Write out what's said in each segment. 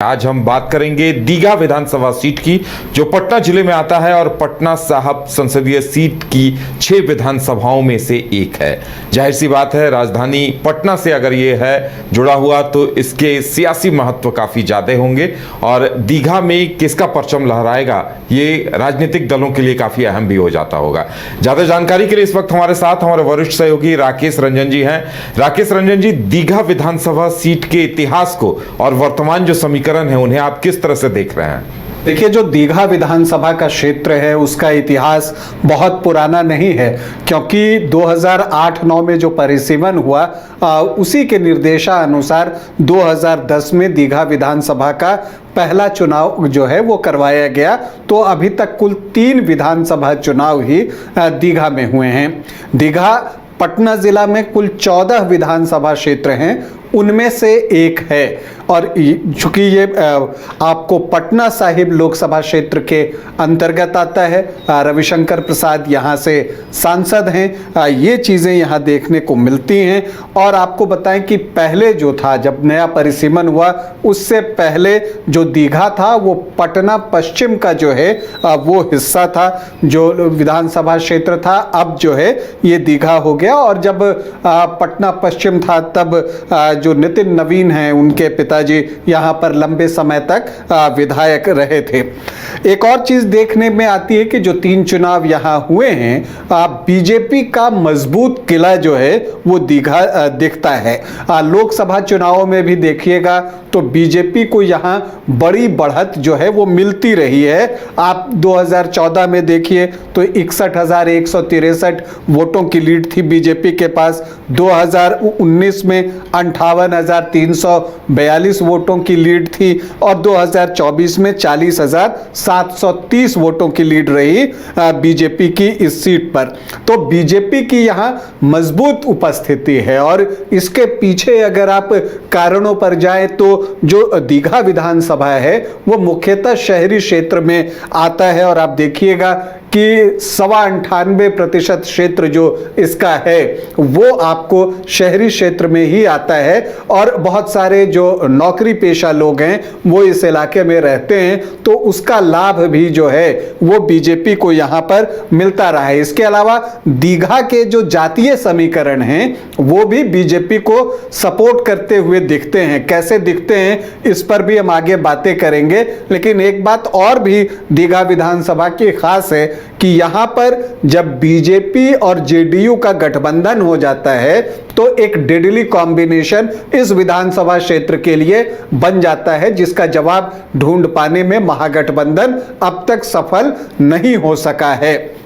आज हम बात करेंगे दीघा विधानसभा सीट की, जो पटना जिले में आता है और पटना साहब संसदीय सीट की 6 विधानसभाओं में से एक है। जाहिर सी बात है, राजधानी पटना से अगर ये है जुड़ा हुआ तो इसके सियासी महत्व काफी ज्यादा होंगे और दीघा में किसका परचम लहराएगा ये राजनीतिक दलों के लिए काफी अहम भी हो जाता होगा। ज्यादा जानकारी के लिए इस वक्त हमारे साथ हमारे वरिष्ठ सहयोगी राकेश रंजन जी हैं। राकेश रंजन जी, दीघा विधानसभा सीट के इतिहास को और वर्तमान जो समीकरण है उन्हें आप किस तरह से देख रहे हैं? देखिए, जो दीघा विधानसभा का क्षेत्र है उसका इतिहास बहुत पुराना नहीं है, क्योंकि 2008-9 में जो परिसीमन हुआ उसी के निर्देशानुसार 2010 में दीघा विधानसभा का पहला चुनाव जो है वो करवाया गया। तो अभी तक कुल 3 विधानसभा चुनाव ही दीघा में हुए हैं। दीघा पटना जिला में कुल 14 विधानसभा क्षेत्र हैं, उनमें से एक है। और चूंकि ये आपको पटना साहिब लोकसभा क्षेत्र के अंतर्गत आता है, रविशंकर प्रसाद यहाँ से सांसद हैं, ये चीज़ें यहाँ देखने को मिलती हैं। और आपको बताएं कि पहले जो था, जब नया परिसीमन हुआ उससे पहले जो दीघा था वो पटना पश्चिम का जो है वो हिस्सा था, जो विधानसभा क्षेत्र था। अब जो है ये दीघा हो गया। और जब पटना पश्चिम था तब जो नितिन नवीन हैं, उनके पिताजी यहां पर लंबे समय तक विधायक रहे थे। एक और चीज देखने में आती है कि जो 3 चुनाव यहां हुए हैं, बीजेपी का मजबूत किला जो है वो दीघा दिखता है। लोकसभा चुनावों में भी देखिएगा तो बीजेपी को यहां बड़ी बढ़त जो है वो मिलती रही है। आप 2014 में देखिए तो 61,163 वोटों की लीड थी बीजेपी के पास। 2019 में 58,342 वोटों की लीड थी और 2024 में 40,730 वोटों की लीड रही बीजेपी की इस सीट पर। तो बीजेपी की यहां मजबूत उपस्थिति है। और इसके पीछे अगर आप कारणों पर जाएं तो जो दीघा विधानसभा है वो मुख्यतः शहरी क्षेत्र में आता है। और आप देखिएगा कि 98% क्षेत्र जो इसका है वो आपको शहरी क्षेत्र में ही आता है। और बहुत सारे जो नौकरी पेशा लोग हैं वो इस इलाके में रहते हैं, तो उसका लाभ भी जो है वो बीजेपी को यहाँ पर मिलता रहा है। इसके अलावा दीघा के जो जातीय समीकरण हैं वो भी बीजेपी को सपोर्ट करते हुए दिखते हैं। कैसे दिखते हैं इस पर भी हम आगे बातें करेंगे। लेकिन एक बात और भी दीघा विधानसभा की खास है कि यहां पर जब बीजेपी और जेडीयू का गठबंधन हो जाता है तो एक डेडली कॉम्बिनेशन इस विधानसभा क्षेत्र के लिए बन जाता है, जिसका जवाब ढूंढ पाने में महागठबंधन अब तक सफल नहीं हो सका है।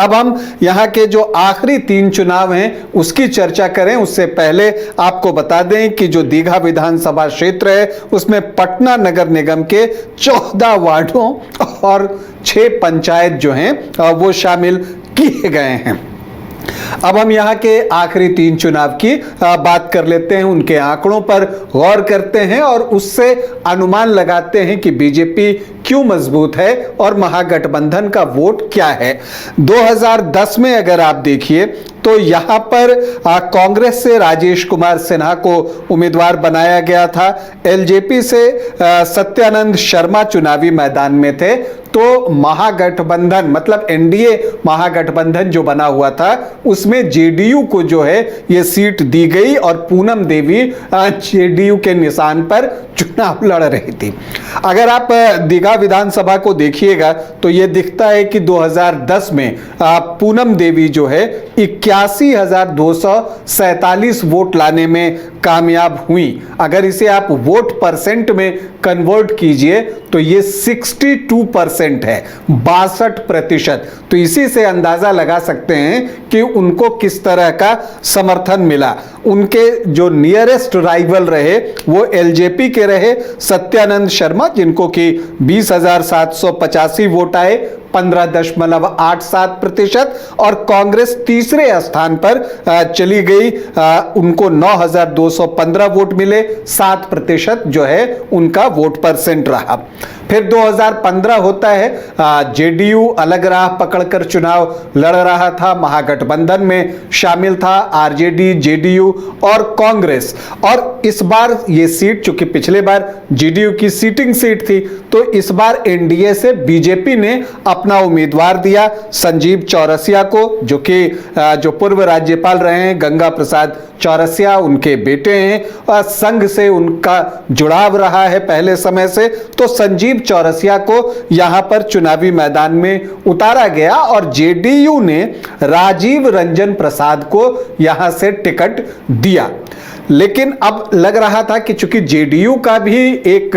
अब हम यहाँ के जो आखिरी 3 चुनाव हैं उसकी चर्चा करें। उससे पहले आपको बता दें कि जो दीघा विधानसभा क्षेत्र है उसमें पटना नगर निगम के 14 वार्डों और 6 पंचायत जो हैं वो शामिल किए गए हैं। अब हम यहाँ के आखिरी 3 चुनाव की बात कर लेते हैं, उनके आंकड़ों पर गौर करते हैं और उससे अनुमान लगाते हैं कि बीजेपी क्यों मजबूत है और महागठबंधन का वोट क्या है। 2010 में अगर आप देखिए तो यहां पर कांग्रेस से राजेश कुमार सिन्हा को उम्मीदवार बनाया गया था। एलजेपी से सत्यानंद शर्मा चुनावी मैदान में थे। तो महागठबंधन मतलब एनडीए महागठबंधन जो बना हुआ था उसमें जेडीयू को जो है ये सीट दी गई और पूनम देवी जेडीयू के निशान पर चुनाव लड़ रही थी। अगर आप दीघा विधानसभा को देखिएगा तो ये दिखता है कि 2010 में पूनम देवी जो है 81,247 वोट लाने में कामयाब हुई। अगर इसे आप वोट परसेंट में कन्वर्ट कीजिए तो ये 62% है, 62%। तो इसी से अंदाजा लगा सकते हैं कि उनको किस तरह का समर्थन मिला। उनके जो नियरेस्ट राइवल रहे वो एलजेपी के रहे सत्यानंद शर्मा, जिनको कि 20,785 वोट आए, 15.87%। और कांग्रेस तीसरे स्थान पर चली गई, उनको 9,215 वोट मिले, 7% जो है उनका वोट परसेंट रहा। फिर 2015 होता है, जेडीयू अलग राह पकड़कर चुनाव लड़ रहा था, महागठबंधन में शामिल था आरजेडी, जेडीयू और कांग्रेस। और इस बार ये सीट, चूंकि पिछले बार जेडीयू की सीटिंग सीट थी, तो इस बार एनडीए से बीजेपी ने अपना उम्मीदवार दिया संजीव चौरसिया को, जो पूर्व राज्यपाल रहे हैं, गंगा प्रसाद चौरसिया उनके बेटे हैं और संघ से उनका जुड़ाव रहा है पहले समय से। तो संजीव चौरसिया को यहां पर चुनावी मैदान में उतारा गया और जेडीयू ने राजीव रंजन प्रसाद को यहां से टिकट दिया। लेकिन अब लग रहा था कि चूंकि जेडीयू का भी एक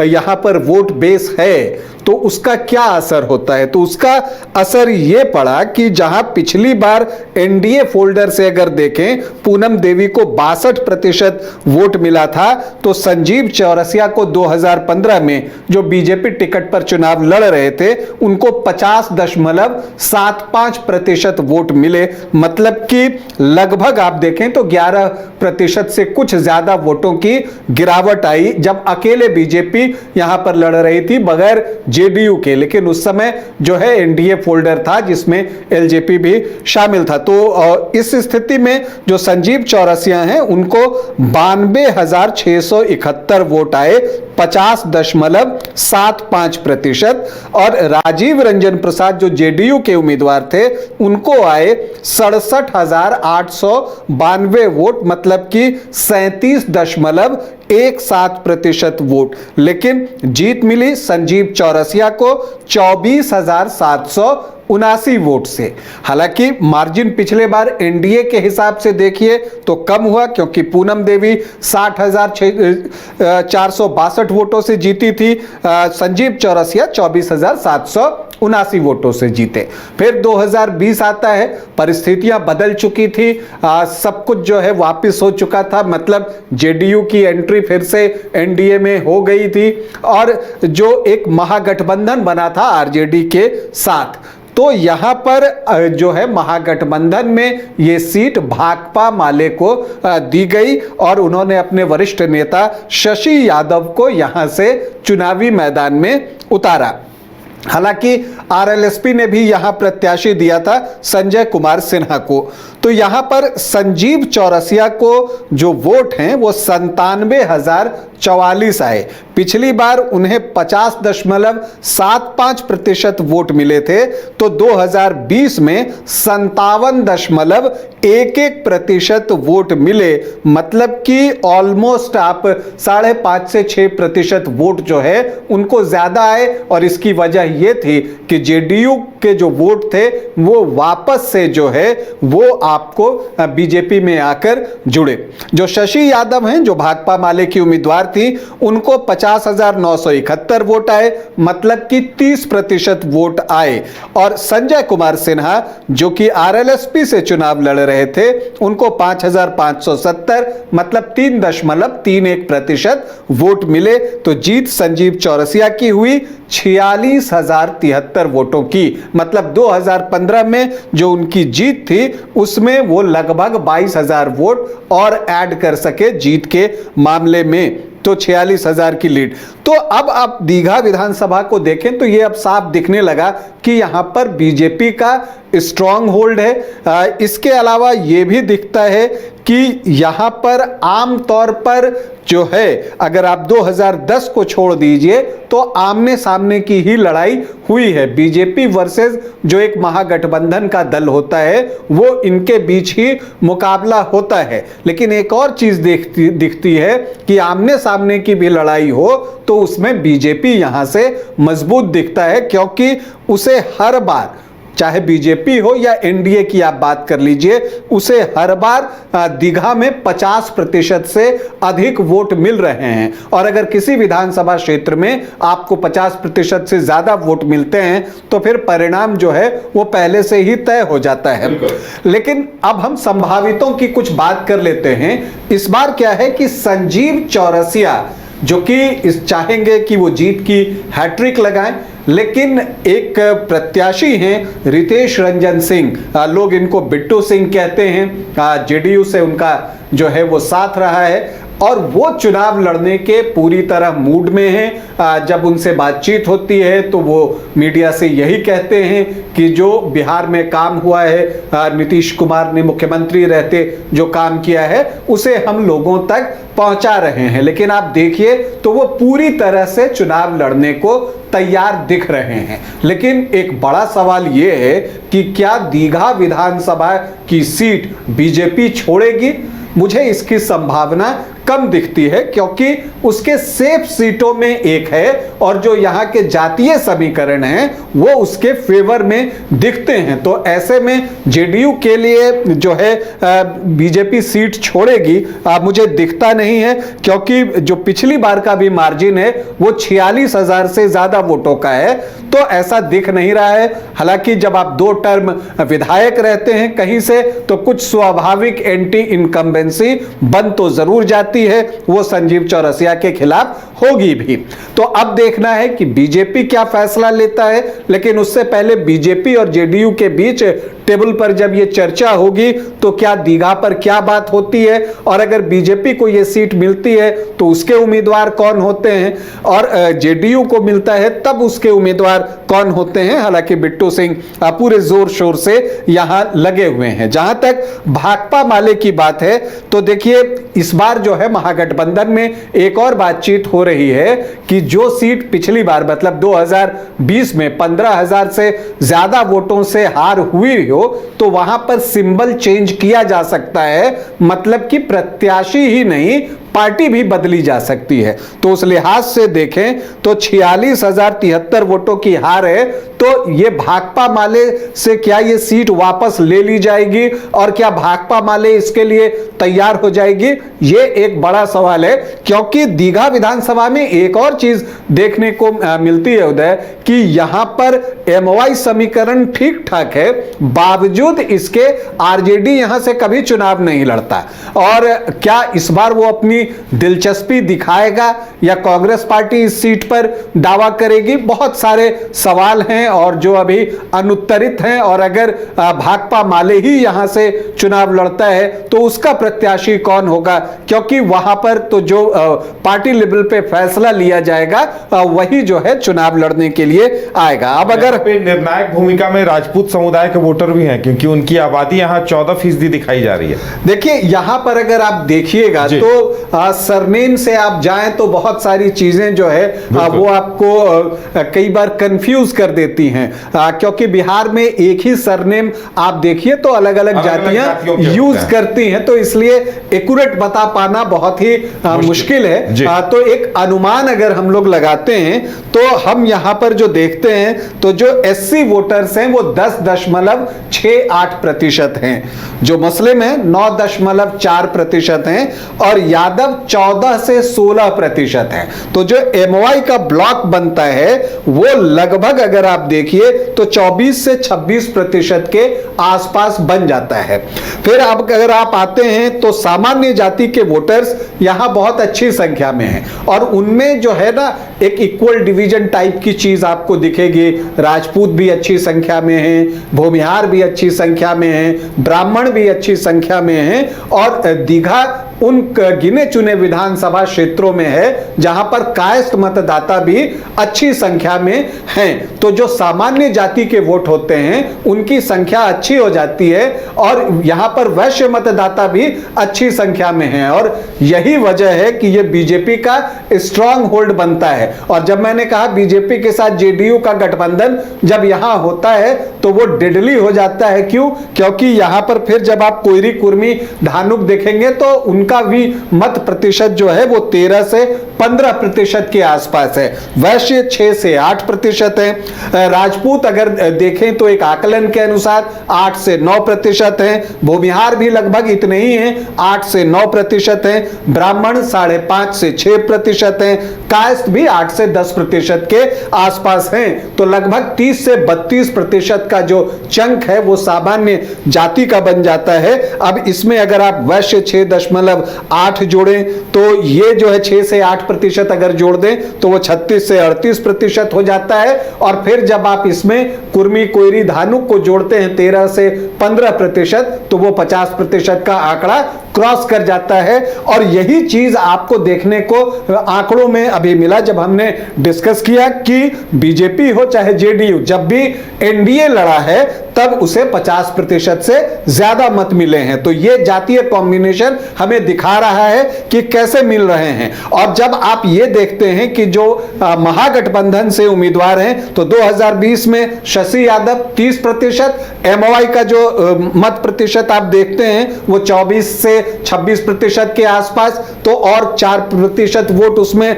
यहां पर वोट बेस है, तो उसका क्या असर होता है। तो उसका असर यह पड़ा कि जहां पिछली बार एनडीए फोल्डर से अगर देखें पूनम देवी को 62% वोट मिला था, तो संजीव चौरसिया को 2015 में जो बीजेपी टिकट पर चुनाव लड़ रहे थे उनको 50.75% वोट मिले। मतलब कि लगभग आप देखें तो 11% से कुछ ज्यादा वोटों की गिरावट आई जब अकेले बीजेपी यहां पर लड़ रही थी बगैर जेडीयू के। लेकिन उस समय जो है एनडीए फोल्डर था जिसमें एलजेपी भी शामिल था। तो इस स्थिति में जो संजीव चौरसिया हैं उनको 92,671 वोट आए, 50.75%। और राजीव रंजन प्रसाद जो जेडीयू के उम्मीदवार थे उनको आए 67,892 वोट, मतलब कि 37.17% वोट। लेकिन जीत मिली संजीव चौरसिया को 24,779 वोट से। हालांकि मार्जिन पिछले बार एनडीए के हिसाब से देखिए तो कम हुआ, क्योंकि पूनम देवी 60,462 वोटों से जीती थी, संजीव चौरसिया 24,779 वोटों से जीते। फिर 2020 आता है, परिस्थितियां बदल चुकी थी, सब कुछ जो है वापस हो चुका था, मतलब जेडीयू की एंट्री फिर से एनडीए में हो गई थी और जो एक महागठबंधन बना था आरजेडी के साथ। तो यहां पर जो है महागठबंधन में ये सीट भाकपा माले को दी गई और उन्होंने अपने वरिष्ठ नेता शशि यादव को यहां से चुनावी मैदान में उतारा। हालांकि आरएलएसपी ने भी यहां प्रत्याशी दिया था संजय कुमार सिन्हा को। तो यहां पर संजीव चौरसिया को जो वोट हैं वो 97,044 आए। पिछली बार उन्हें 50.75% वोट मिले थे, तो 2020 में 57.11% वोट मिले। मतलब कि ऑलमोस्ट आप 5.5 से 6% वोट जो है उनको ज्यादा आए। और इसकी वजह यह थी कि जेडीयू के जो वोट थे वो वापस से जो है वो आपको बीजेपी में आकर जुड़े। जो शशि यादव हैं, जो भाकपा माले की उम्मीदवार थी, उनको 50,971 वोट आए, मतलब कि 30% वोट आए। और संजय कुमार सिन्हा जो कि आरएलएसपी से चुनाव लड़ रहे थे, उनको 5,570 मतलब 3.31% वोट मिले। तो जीत संजीव चौरसिया की हुई 46,073 वोटों की। मतलब 2015 में जो उनकी जीत थी उसमें वो लगभग 22,000 वोट और ऐड कर सके जीत के मामले में, तो 46,000 की लीड। तो अब आप दीघा विधानसभा को देखें तो ये अब साफ दिखने लगा कि यहां पर बीजेपी का स्ट्रांग होल्ड है। इसके अलावा ये भी दिखता है कि यहां पर आम तौर पर जो है, अगर आप 2010 को छोड़ दीजिए तो आमने सामने की ही लड़ाई हुई है। बीजेपी वर्सेस जो एक महागठबंधन का दल होता है वो इनके बीच ही मुकाबला होता है। लेकिन एक और चीज दिखती है कि आमने सामने की भी लड़ाई हो तो उसमें बीजेपी यहां से मजबूत दिखता है, क्योंकि उसे हर बार, चाहे बीजेपी हो या एनडीए की आप बात कर लीजिए, उसे हर बार दीघा में 50% से अधिक वोट मिल रहे हैं। और अगर किसी विधानसभा क्षेत्र में आपको 50% से ज्यादा वोट मिलते हैं तो फिर परिणाम जो है वो पहले से ही तय हो जाता है। लेकिन अब हम संभावितों की कुछ बात कर लेते हैं। इस बार क्या है कि संजीव चौरसिया जो कि चाहेंगे कि वो जीत की हैट्रिक लगाएं, लेकिन एक प्रत्याशी हैं रितेश रंजन सिंह, लोग इनको बिट्टू सिंह कहते हैं, जेडीयू से उनका जो है वो साथ रहा है। और वो चुनाव लड़ने के पूरी तरह मूड में हैं। जब उनसे बातचीत होती है तो वो मीडिया से यही कहते हैं कि जो बिहार में काम हुआ है, नीतीश कुमार ने मुख्यमंत्री रहते जो काम किया है उसे हम लोगों तक पहुंचा रहे हैं। लेकिन आप देखिए तो वो पूरी तरह से चुनाव लड़ने को तैयार दिख रहे हैं। लेकिन एक बड़ा सवाल ये है कि क्या दीघा विधानसभा की सीट बीजेपी छोड़ेगी? मुझे इसकी संभावना कम दिखती है, क्योंकि उसके सेफ सीटों में एक है और जो यहाँ के जातीय समीकरण हैं वो उसके फेवर में दिखते हैं। तो ऐसे में जेडीयू के लिए जो है बीजेपी सीट छोड़ेगी मुझे दिखता नहीं है, क्योंकि जो पिछली बार का भी मार्जिन है वो 46,000 से ज्यादा वोटों का है। तो ऐसा दिख नहीं रहा है। हालांकि जब आप 2 टर्म विधायक रहते हैं कहीं से तो कुछ स्वाभाविक एंटी इनकम्बेंसी बन तो जरूर जाती है, वो संजीव चौरसिया के खिलाफ होगी भी। तो अब देखना है कि बीजेपी क्या फैसला लेता है। लेकिन उससे पहले बीजेपी और जेडीयू के बीच टेबल पर जब ये चर्चा होगी तो क्या दीघा पर क्या बात होती है, और अगर बीजेपी को ये सीट मिलती है तो उसके उम्मीदवार कौन होते हैं, और जेडीयू को मिलता है तब उसके उम्मीदवार कौन होते हैं। हालांकि बिट्टू सिंह पूरे जोर शोर से यहां लगे हुए हैं। जहां तक भाकपा माले की बात है तो देखिए इस बार जो है महागठबंधन में एक और बातचीत हो रही है कि जो सीट पिछली बार मतलब 2020 में 15,000 से ज्यादा वोटों से हार हुई हो तो वहां पर सिंबल चेंज किया जा सकता है, मतलब कि प्रत्याशी ही नहीं पार्टी भी बदली जा सकती है। तो उस लिहाज से देखें तो 46,073 वोटों की हार है, तो ये भाकपा माले से क्या ये सीट वापस ले ली जाएगी और क्या भाकपा माले इसके लिए तैयार हो जाएगी, ये एक बड़ा सवाल है। क्योंकि दीघा विधानसभा में एक और चीज देखने को मिलती है उदय कि यहां पर एमवाई समीकरण ठीक ठाक है, बावजूद इसके आरजेडी यहां से कभी चुनाव नहीं लड़ता। और क्या इस बार वो अपनी दिलचस्पी दिखाएगा या कांग्रेस पार्टी इस सीट पर दावा करेगी? बहुत सारे सवाल हैं और जो अभी अनुत्तरित हैं। और अगर भाकपा माले ही यहां से चुनाव लड़ता है तो उसका प्रत्याशी कौन होगा, क्योंकि वहां पर तो जो पार्टी लेवल पे फैसला लिया जाएगा वही जो है चुनाव लड़ने के लिए आएगा। अब अगर निर्णायक भूमिका में राजपूत समुदाय के वोटर भी हैं, क्योंकि उनकी आबादी यहाँ 14% दिखाई जा रही है। देखिए यहां पर अगर आप देखिएगा तो सरनेम से आप जाएं तो बहुत सारी चीजें जो है वो आपको कई बार कंफ्यूज कर देती हैं, क्योंकि बिहार में एक ही सरनेम आप देखिए तो अलग अलग जातियां यूज करती हैं, तो इसलिए एक्यूरेट बता पाना बहुत ही मुश्किल है। तो एक अनुमान अगर हम लोग लगाते हैं तो हम यहां पर जो देखते हैं तो जो एससी वोटर्स हैं वो 10.68% हैं, जो मुस्लिम हैं 9.4% हैं और यादव 14 से 16% हैं। तो जो एमवाई का ब्लॉक बनता है वो लगभग अगर आप देखिए तो 24 से 26% के आसपास बन जाता है। फिर अब अगर आप आते हैं तो सामान्य जाति के वोटर्स यहां बहुत अच्छी संख्या में हैं और उनमें जो है ना एक इक्वल डिवीजन टाइप की चीज आपको दिखेगी। राजपूत भी अच्छी संख्या में हैं, भूमिहार भी अच्छी संख्या में हैं, ब्राह्मण भी अच्छी संख्या में हैं और दीघा उन गिने चुने विधानसभा क्षेत्रों में है जहां पर कायस्थ मतदाता भी अच्छी संख्या में हैं। तो जो सामान्य जाति के वोट होते हैं उनकी संख्या अच्छी हो जाती है और यहां पर वैश्य मतदाता भी अच्छी संख्या में हैं और यही वजह है कि यह बीजेपी का स्ट्रांग होल्ड बनता है। और जब मैंने कहा बीजेपी के साथ जेडीयू का गठबंधन जब यहां होता है तो वो डेडली हो जाता है। क्यों? क्योंकि यहां पर फिर जब आप कोयरी कुर्मी धानुक देखेंगे तो उनका भी मत प्रतिशत जो है वो 13 से 15% के आसपास है, वैश्य 6 से 8% है, राजपूत अगर देखें तो एक आकलन के अनुसार 8 से 9% है, भूमिहार भी लगभग इतने ही हैं 8 से 9% है, ब्राह्मण 5.5 से 6% है, कायस्थ भी 8 से 10% के आसपास हैं। तो लगभग 30 से 32% का जो चंक है वो सामान्य जाति का बन जाता है। अब इसमें अगर आप वैश्य 6.8 मतलब 8 जोड़ें तो ये जो है 6 से 8% अगर जोड़ दें तो वो 36 से 38% हो जाता है। और फिर जब आप इसमें कुर्मी, कोयरी, धानुक को जोड़ते हैं 13 से 15% तो वो 50% का आंकड़ा क्रॉस कर जाता है। और यही चीज आपको देखने को आंकड़ों में अभी मिला जब हमने डिस्कस किया कि बीजेपी हो चाहे जेडीयू, जब भी एनडीए लड़ा है तब उसे 50% से ज्यादा मत मिले हैं। तो ये जातीय कॉम्बिनेशन हमें दिखा रहा है कि कैसे मिल रहे हैं। और जब आप ये देखते हैं कि जो महागठबंधन से उम्मीदवार हैं तो 2020 में शशि यादव 30%, एमओआई का जो मत प्रतिशत आप देखते हैं वो 24 से 26% के आसपास, तो और 4% वोट उसमें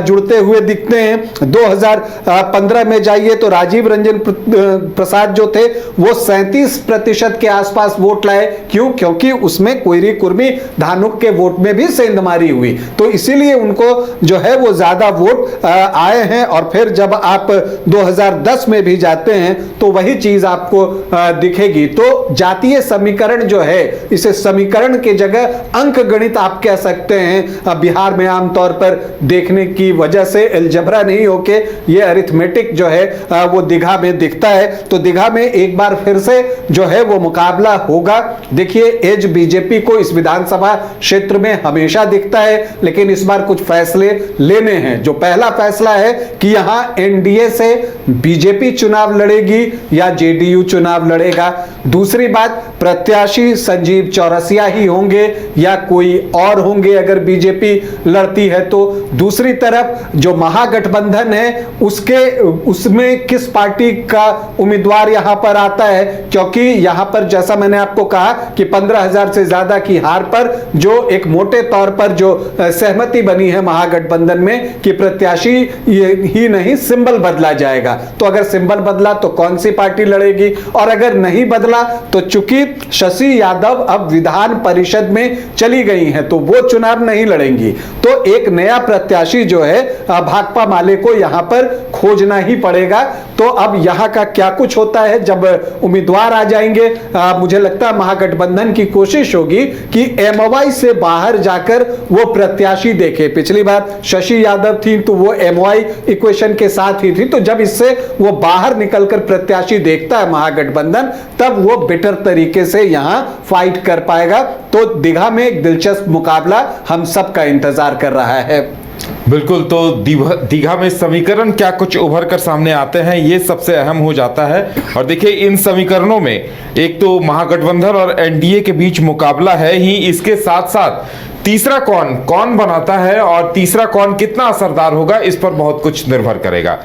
जुड़ते हुए दिखते हैं। 2015 में जाइए तो राजीव रंजन प्रसाद जो थे वो 37% के आसपास वोट लाए। क्यों? क्योंकि उसमें कोयरी, कुर्मी, धानुक के वोट में भी सेंधमारी हुई, तो इसीलिए उनको जो है वो ज्यादा वोट आए हैं। और फिर जब आप 2010 में भी जाते हैं तो वही चीज आपको दिखेगी। तो जातीय समीकरण जो है, इसे समीकरण के जगह अंक गणित आप कह सकते हैं। बिहार में आमतौर पर देखने की वजह से अलजेब्रा नहीं होके ये अरिथमेटिक जो है वो दीघा में दिखता है। तो दीघा में एक बार फिर से जो है वो मुकाबला होगा। देखिए, एज बीजेपी को इस विधानसभा क्षेत्र में हमेशा दिखता है, लेकिन इस बार कुछ फैसले लेने हैं। जो पहला फैसला है कि यहां एनडीए से बीजेपी चुनाव लड़ेगी या जेडीयू चुनाव लड़ेगा। दूसरी बात, प्रत्याशी संजीव चौरसिया ही होंगे या कोई और होंगे अगर बीजेपी लड़ती है तो। दूसरी तरफ जो महागठबंधन है उसमें किस पार्टी का उम्मीदवार यहां पर आता है, क्योंकि यहां पर जैसा मैंने आपको कहा कि 15,000 से ज्यादा की हार पर जो एक मोटे तौर पर जो सहमति बनी है महागठबंधन में कि प्रत्याशी ही नहीं सिंबल बदला जाएगा। तो अगर सिंबल बदला तो कौन सी पार्टी लड़ेगी, और अगर नहीं बदला तो चूंकि शशि यादव अब विधान परिषद में चली गई हैं तो वो चुनाव नहीं लड़ेंगी। तो एक नया प्रत्याशी जो है भाकपा माले को यहां पर खोजना ही पड़ेगा। तो अब यहां का क्या कुछ होता है जब उम्मीदवार आ जाएंगे, मुझे लगता है महागठबंधन की कोशिश होगी कि एमओआई से बाहर जाकर वो प्रत्याशी देखे। पिछली बार शशि यादव थी तो वो एमओआई इक्वेशन के साथ ही थी, तो जब इससे वो बाहर निकलकर प्रत्याशी देखता है महागठबंधन तब वो बेटर तरीके से यहां फाइट कर पाएगा। तो दीघा में एक दिलचस्प मुकाबला हम सबका इंतजार कर रहा है। बिल्कुल, तो दीघा में समीकरण क्या कुछ उभर कर सामने आते हैं ये सबसे अहम हो जाता है। और देखिए, इन समीकरणों में एक तो महागठबंधन और एनडीए के बीच मुकाबला है ही, इसके साथ साथ तीसरा कौन बनाता है और तीसरा कौन कितना असरदार होगा, इस पर बहुत कुछ निर्भर करेगा।